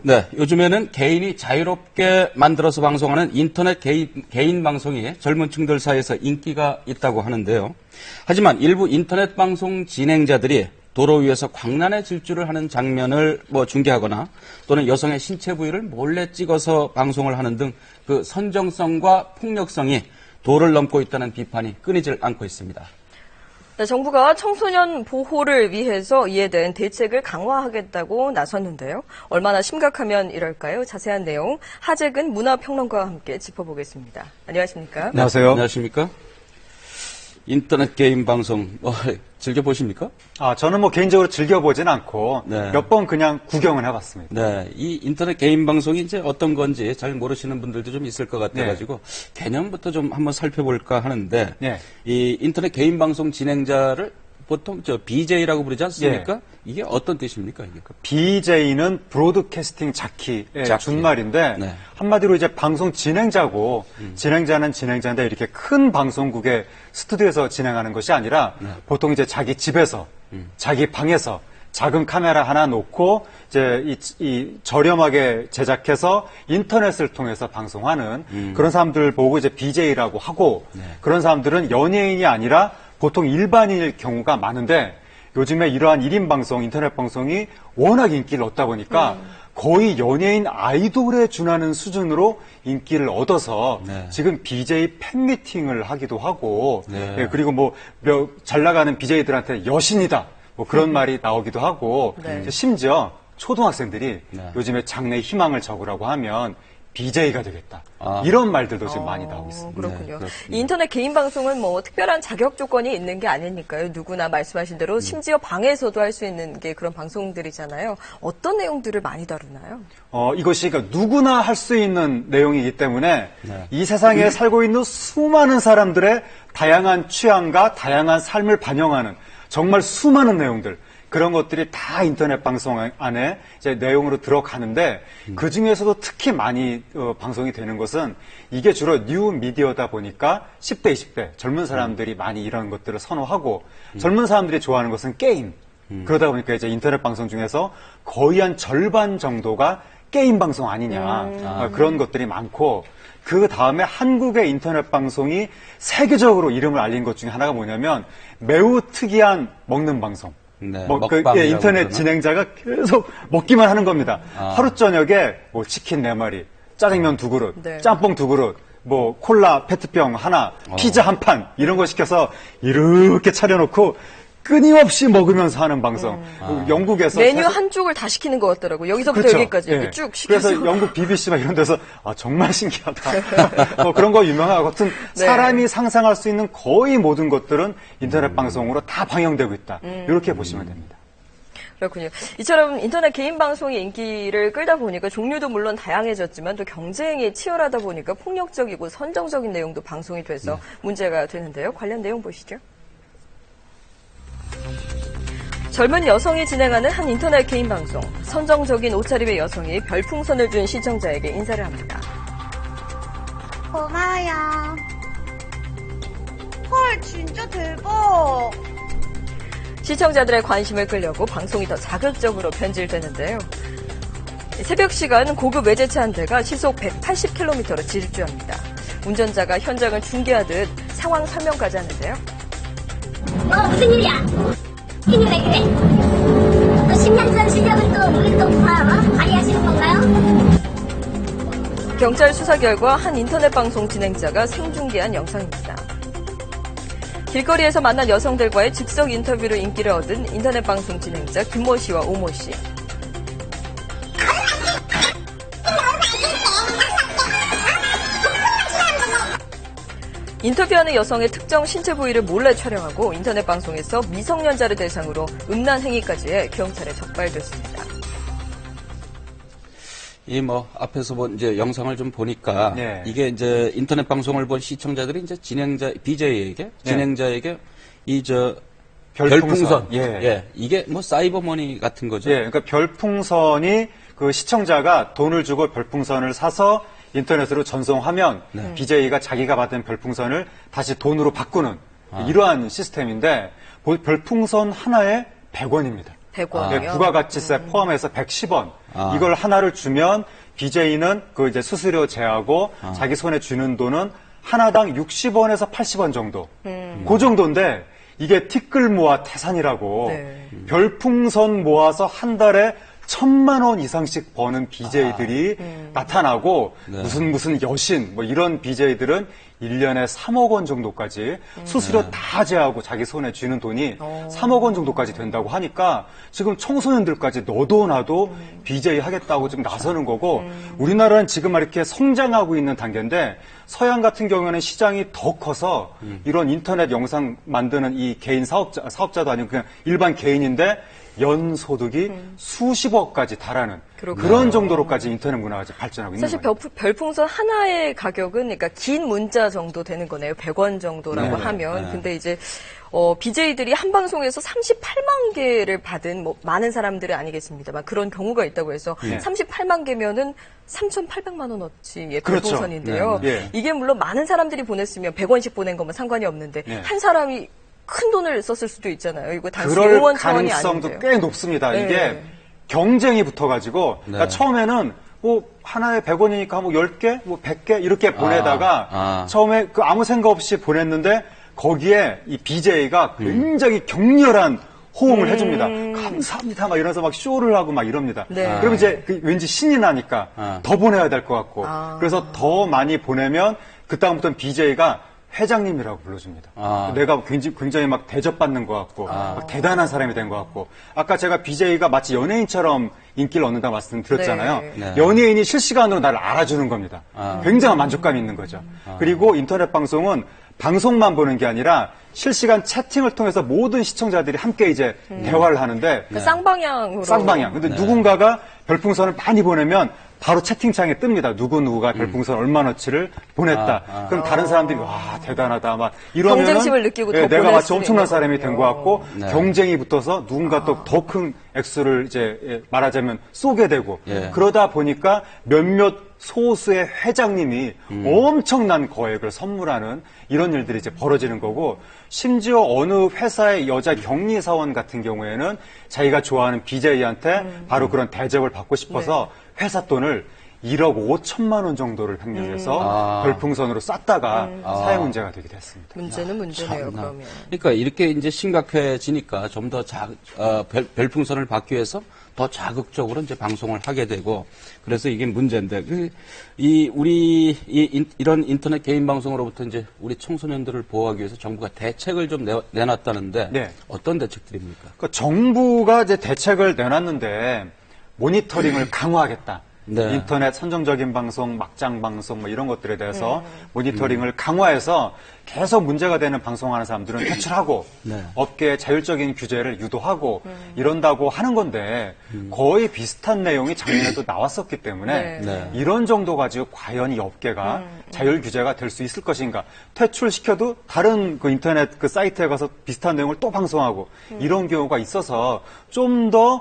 네, 요즘에는 개인이 자유롭게 만들어서 방송하는 인터넷 개인 방송이 젊은 층들 사이에서 인기가 있다고 하는데요. 하지만 일부 인터넷 방송 진행자들이 도로 위에서 광란의 질주를 하는 장면을 중계하거나 또는 여성의 신체 부위를 몰래 찍어서 방송을 하는 등 그 선정성과 폭력성이 도를 넘고 있다는 비판이 끊이질 않고 있습니다. 네, 정부가 청소년 보호를 위해서 이에 대한 대책을 강화하겠다고 나섰는데요. 얼마나 심각하면 이럴까요? 자세한 내용 하재근 문화평론가와 함께 짚어보겠습니다. 안녕하십니까? 안녕하세요. 안녕하십니까? 인터넷 게임 방송 즐겨보십니까? 저는 개인적으로 즐겨보진 않고 네. 몇 번 그냥 구경을 해봤습니다. 네, 이 인터넷 게임 방송이 이제 어떤 건지 잘 모르시는 분들도 좀 있을 것 같아가지고 개념부터 좀 한번 살펴볼까 하는데 이 인터넷 게임 방송 진행자를 보통 BJ라고 부르지 않습니까? 이게 어떤 뜻입니까? 이게? BJ는 브로드캐스팅 자키의 준말인데 한마디로 이제 방송 진행자고 진행자는 진행자인데 이렇게 큰 방송국의 스튜디오에서 진행하는 것이 아니라 보통 이제 자기 집에서 자기 방에서 작은 카메라 하나 놓고 이제 이 저렴하게 제작해서 인터넷을 통해서 방송하는 그런 사람들 보고 이제 BJ라고 하고 그런 사람들은 연예인이 아니라 보통 일반인일 경우가 많은데 요즘에 이러한 1인 방송, 인터넷 방송이 워낙 인기를 얻다 보니까 거의 연예인 아이돌에 준하는 수준으로 인기를 얻어서 지금 BJ 팬미팅을 하기도 하고 그리고 잘 나가는 BJ들한테 여신이다 그런 말이 나오기도 하고 심지어 초등학생들이 요즘에 장래 희망을 적으라고 하면 BJ가 되겠다. 이런 말들도 지금 많이 나오고 있습니다. 그렇군요. 이 인터넷 개인 방송은 특별한 자격 조건이 있는 게 아니니까요. 누구나 말씀하신 대로 심지어 방에서도 할 수 있는 게 그런 방송들이잖아요. 어떤 내용들을 많이 다루나요? 이것이 누구나 할 수 있는 내용이기 때문에 이 세상에 살고 있는 수많은 사람들의 다양한 취향과 다양한 삶을 반영하는 정말 수많은 내용들 그런 것들이 다 인터넷 방송 안에 이제 내용으로 들어가는데 그 중에서도 특히 많이 방송이 되는 것은 이게 주로 뉴 미디어다 보니까 10대, 20대 젊은 사람들이 많이 이런 것들을 선호하고 젊은 사람들이 좋아하는 것은 게임. 그러다 보니까 이제 인터넷 방송 중에서 거의 한 절반 정도가 게임 방송 아니냐. 그런 것들이 많고 그 다음에 한국의 인터넷 방송이 세계적으로 이름을 알린 것 중에 하나가 뭐냐면 매우 특이한 먹는 방송. 인터넷 진행자가 계속 먹기만 하는 겁니다. 하루 저녁에 치킨 4마리, 짜장면 2그릇, 짬뽕 2그릇, 콜라 페트병 하나, 피자 한 판, 이런 거 시켜서 이렇게 차려놓고 끊임없이 먹으면서 하는 방송. 영국에서 메뉴 한쪽을 다 시키는 것 같더라고요. 여기서부터 여기까지 이렇게 쭉 시켜서. 그래서 영국 BBC 막 이런 데서 정말 신기하다. 그런 거 유명하고 하여튼 사람이 상상할 수 있는 거의 모든 것들은 인터넷 방송으로 다 방영되고 있다. 이렇게 보시면 됩니다. 그렇군요. 이처럼 인터넷 개인 방송이 인기를 끌다 보니까 종류도 물론 다양해졌지만 또 경쟁이 치열하다 보니까 폭력적이고 선정적인 내용도 방송이 돼서 문제가 되는데요. 관련 내용 보시죠. 젊은 여성이 진행하는 한 인터넷 개인 방송. 선정적인 옷차림의 여성이 별풍선을 준 시청자에게 인사를 합니다. 고마워요. 헐, 진짜 대박. 시청자들의 관심을 끌려고 방송이 더 자극적으로 변질되는데요. 새벽 시간 고급 외제차 한 대가 시속 180km로 질주합니다. 운전자가 현장을 중계하듯 상황 설명까지 하는데요. 무슨 일이야? 힘이 왜 그래? 또 10년 전 실력은 또 발휘하시는 건가요? 경찰 수사 결과 한 인터넷 방송 진행자가 생중계한 영상입니다. 길거리에서 만난 여성들과의 즉석 인터뷰로 인기를 얻은 인터넷 방송 진행자 김모 씨와 오모 씨. 인터뷰하는 여성의 특정 신체 부위를 몰래 촬영하고 인터넷 방송에서 미성년자를 대상으로 음란 행위까지 해 경찰에 적발됐습니다. 앞에서 이제 영상을 좀 보니까 이게 이제 인터넷 방송을 본 시청자들이 이제 BJ에게 진행자에게 별풍선. 이게 사이버머니 같은 거죠. 그러니까 별풍선이 그 시청자가 돈을 주고 별풍선을 사서 인터넷으로 전송하면 BJ가 자기가 받은 별풍선을 다시 돈으로 바꾸는 이러한 시스템인데 별풍선 하나에 100원입니다. 100원이요? 네, 부가가치세 포함해서 110원. 이걸 하나를 주면 BJ는 그 이제 수수료 제하고 자기 손에 주는 돈은 하나당 60원에서 80원 정도. 그 정도인데 이게 티끌 모아 태산이라고 네. 별풍선 모아서 한 달에 1,000만 원 이상씩 버는 BJ들이 나타나고 무슨 여신 뭐 이런 BJ들은 1년에 3억 원 정도까지 수수료 다 제하고 자기 손에 쥐는 돈이 3억 원 정도까지 된다고 하니까 지금 청소년들까지 너도 나도 BJ 하겠다고 지금 나서는 거고 우리나라는 지금 이렇게 성장하고 있는 단계인데 서양 같은 경우에는 시장이 더 커서 이런 인터넷 영상 만드는 이 개인 사업자도 아니고 그냥 일반 개인인데 연소득이 수십억까지 달하는 그렇군요. 그런 정도로까지 인터넷 문화가 발전하고 있는 사실 거예요. 별풍선 하나의 가격은 그러니까 긴 문자 정도 되는 거네요. 100원 정도라고 네. 하면. 근데 이제 BJ들이 한 방송에서 38만 개를 받은 뭐 많은 사람들은 아니겠습니다만 그런 경우가 있다고 해서 38만 개면은 3,800만 원어치의 그렇죠. 별풍선인데요. 네. 이게 물론 많은 사람들이 보냈으면 100원씩 보낸 거면 상관이 없는데 네. 한 사람이 큰 돈을 썼을 수도 있잖아요. 이거 단순히 그럴 응원 차원이 가능성도 아닌데요. 꽤 높습니다. 네. 이게 경쟁이 붙어가지고 그러니까 처음에는 뭐 하나에 100원이니까 뭐 10개, 뭐 100개 이렇게 보내다가 처음에 그 아무 생각 없이 보냈는데 거기에 이 BJ가 굉장히 격렬한 호응을 해줍니다. 감사합니다. 막 이러면서 막 쇼를 하고 막 이럽니다. 네. 그럼 이제 왠지 신이 나니까 더 보내야 될 것 같고 그래서 더 많이 보내면 그다음부터는 BJ가 회장님이라고 불러줍니다. 내가 굉장히 막 대접받는 것 같고 막 대단한 사람이 된 것 같고 아까 제가 BJ가 마치 연예인처럼 인기를 얻는다 말씀드렸잖아요. 네. 연예인이 실시간으로 나를 알아주는 겁니다. 굉장한 만족감이 있는 거죠. 그리고 인터넷 방송은 방송만 보는 게 아니라 실시간 채팅을 통해서 모든 시청자들이 함께 이제 대화를 하는데 그 쌍방향으로. 쌍방향. 근데 누군가가 별풍선을 많이 보내면 바로 채팅창에 뜹니다. 누구누구가 별풍선 얼마나치를 보냈다. 그럼 다른 사람들이 와 대단하다 막 이러면은 경쟁심을 느끼고 더 내가 보낼 마치 수도 엄청난 있는 사람이 된 것 같고 경쟁이 붙어서 누군가 또 더 큰 액수를 이제 말하자면 쏘게 되고 그러다 보니까 몇몇 소수의 회장님이 엄청난 거액을 선물하는 이런 일들이 이제 벌어지는 거고 심지어 어느 회사의 여자 격리사원 같은 경우에는 자기가 좋아하는 BJ한테 바로 그런 대접을 받고 싶어서 회사 돈을 1억 5천만 원 정도를 횡령해서 별풍선으로 쐈다가 사회 문제가 되게 됐습니다. 문제는 문제네요, 그러면. 그러니까 이렇게 이제 심각해지니까 좀 더 별풍선을 받기 위해서 더 자극적으로 이제 방송을 하게 되고 그래서 이게 문제인데 이런 인터넷 개인 방송으로부터 이제 우리 청소년들을 보호하기 위해서 정부가 대책을 좀 내놨다는데 네. 어떤 대책들입니까? 그러니까 정부가 이제 대책을 내놨는데 모니터링을 강화하겠다. 네. 인터넷 선정적인 방송, 막장 방송 뭐 이런 것들에 대해서 모니터링을 강화해서 계속 문제가 되는 방송하는 사람들은 퇴출하고 업계의 자율적인 규제를 유도하고 이런다고 하는 건데 거의 비슷한 내용이 작년에도 나왔었기 때문에 이런 정도 가지고 과연 이 업계가 자율 규제가 될 수 있을 것인가 퇴출시켜도 다른 그 인터넷 그 사이트에 가서 비슷한 내용을 또 방송하고 이런 경우가 있어서 좀 더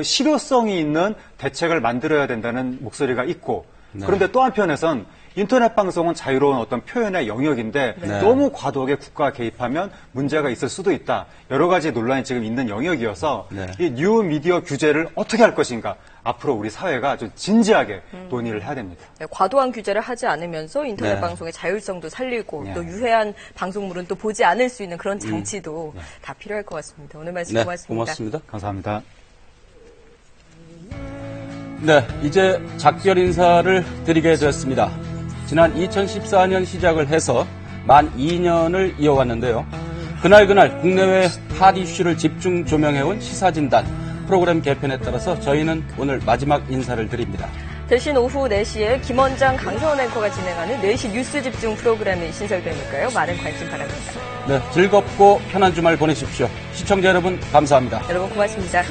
실효성이 있는 대책을 만들어야 된다는 목소리가 있고 그런데 또 한편에선 인터넷 방송은 자유로운 어떤 표현의 영역인데 너무 과도하게 국가가 개입하면 문제가 있을 수도 있다. 여러 가지 논란이 지금 있는 영역이어서 이 뉴 미디어 규제를 어떻게 할 것인가 앞으로 우리 사회가 좀 진지하게 논의를 해야 됩니다. 과도한 규제를 하지 않으면서 인터넷 방송의 자율성도 살리고 또 유해한 방송물은 또 보지 않을 수 있는 그런 장치도 다 필요할 것 같습니다. 오늘 말씀 고맙습니다. 고맙습니다. 감사합니다. 네, 이제 작별 인사를 드리게 되었습니다. 지난 2014년 시작을 해서 만 2년을 이어왔는데요. 그날 국내외 핫 이슈를 집중 조명해온 시사진단 프로그램 개편에 따라서 저희는 오늘 마지막 인사를 드립니다. 대신 오후 4시에 김원장, 강서원 앵커가 진행하는 4시 뉴스 집중 프로그램이 신설되니까요. 많은 관심 바랍니다. 네, 즐겁고 편한 주말 보내십시오. 시청자 여러분 감사합니다. 여러분 고맙습니다.